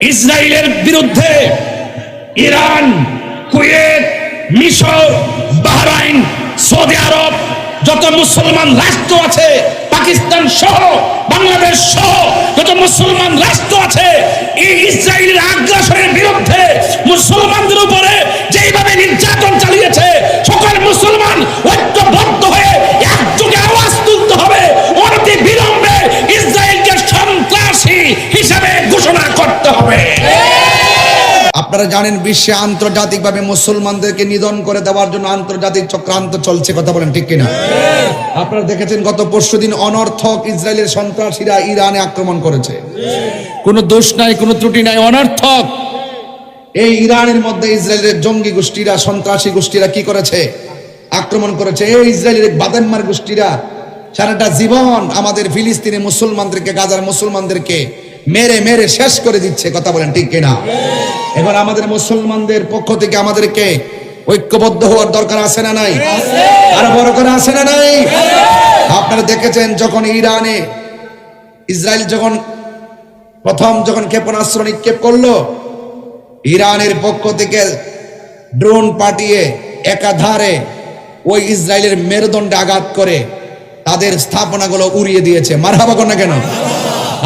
ইসরায়েলের বিরুদ্ধে Iran, Kuwait, মিশর, বাহরাইন, সৌদি আরব যত মুসলমান রাষ্ট্র আছে, পাকিস্তান সহ বাংলাদেশ সহ যত মুসলমান রাষ্ট্র আছে, এই ইসরায়েলের আগ্রাসনের বিরুদ্ধে মুসলমানদের উপরে যেইভাবে নির্যাতন চালিয়েছে, সকল মুসলমান ঐক্যবদ্ধ হয়ে একযোগে আওয়াজ তুলতে হবে। অনতি বিলম্বে ইসরায়েলকে সন্ত্রাসী হিসাবে ঘোষণা করতে হবে। আপনারা জানেন বিশ্বে আন্তর্জাতিকভাবে মুসলমানদেরকে নিধন করে দেওয়ার জন্য আন্তর্জাতিক চক্রান্ত চলছে, কথা বলেন ঠিক কিনা? আপনারা দেখেছেন গত পরশুদিন অনর্থক ইসরায়েলের সন্ত্রাসীরা ইরানে আক্রমণ করেছে। কোনো দোষ নাই, কোনো ত্রুটি নাই, অনর্থক। এই ইরানের মধ্যে ইসরায়েলের জঙ্গি গোষ্ঠীরা, সন্ত্রাসী গোষ্ঠীরা কি করেছে? আক্রমণ করেছে। এই ইসরায়েলের বাদেনমার গোষ্ঠীরা সারাটা জীবন আমাদের ফিলিস্তিনি মুসলমানদেরকে, গাজার মুসলমানদেরকে মেরে মেরে শেষ করে দিচ্ছে, কথা বলেন ঠিক কিনা? এবার আমাদের মুসলমানদের পক্ষ থেকে আমাদেরকে ঐক্যবদ্ধ হওয়ার দরকার আছে না নাই? আরো বড় করে আছে না নাই? আপনারা দেখেছেন যখন ইরানে ইসরায়েল প্রথম ক্ষেপণাস্ত্র নিক্ষেপ করলো, ইরানের পক্ষ থেকে ড্রোন পাঠিয়ে একাধারে ওই ইসরায়েলের মেরুদণ্ডে আঘাত করে তাদের স্থাপনাগুলো উড়িয়ে দিয়েছে। মারহাবা কর না কেন?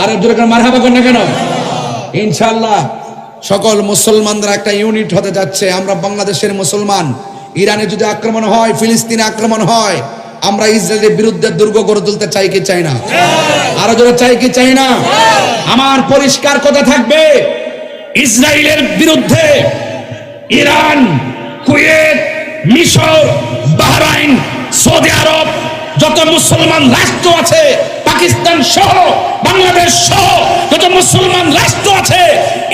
আরো জোরে করে মারহাবা কর না কেন? ইনশাআল্লাহ সকল মুসলমানরা একটা ইউনিট হতে যাচ্ছে। আমরা বাংলাদেশের মুসলমান, ইরানে যদি আক্রমণ হয়, ফিলিস্তিনে আক্রমণ হয়, আমরা ইসরায়েলের বিরুদ্ধে দুর্গ গড়ে তুলতে চাই কি চাই না? আরো জোরে চাই কি চাই না? আমার পরিষ্কার কথা থাকবে, ইসরায়েলের বিরুদ্ধে ইরান, কুয়েত, মিশর, বাহরাইন, সৌদি আরব যত মুসলমান রাষ্ট্র আছে, পাকিস্তান সহ বাংলাদেশ সহ যত মুসলমান রাষ্ট্র আছে,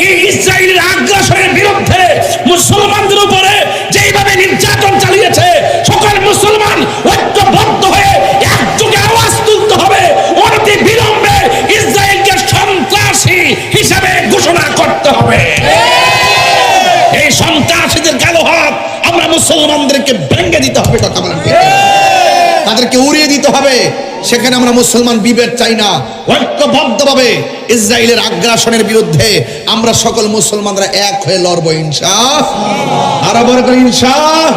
এই ইসরায়েলের আগ্রাসনের বিরুদ্ধে মুসলমানদের উপরে যেইভাবে নির্যাতন চালিয়েছে, সকল মুসলমান ঐক্যবদ্ধ হয়ে একযোগে আওয়াজ তুলতে হবে। অনতি বিলম্বে ইসরায়েলকে সন্ত্রাসী হিসাবে ঘোষণা করতে হবে। এই সন্ত্রাসীদের কালো হাত আমরা মুসলমানদেরকে ভেঙে দিতে হবে, কথা বলেন, তাদেরকে উড়িয়ে দিতে হবে। সেখানে আমরা মুসলমান বিভেদ চাই না। ঐক্যবদ্ধভাবে ইসরায়েলের আগ্রাসনের বিরুদ্ধে আমরা সকল মুসলমানরা এক হয়ে লড়বো ইনশাআল্লাহ। আরো বড় করে ইনশাআল্লাহ।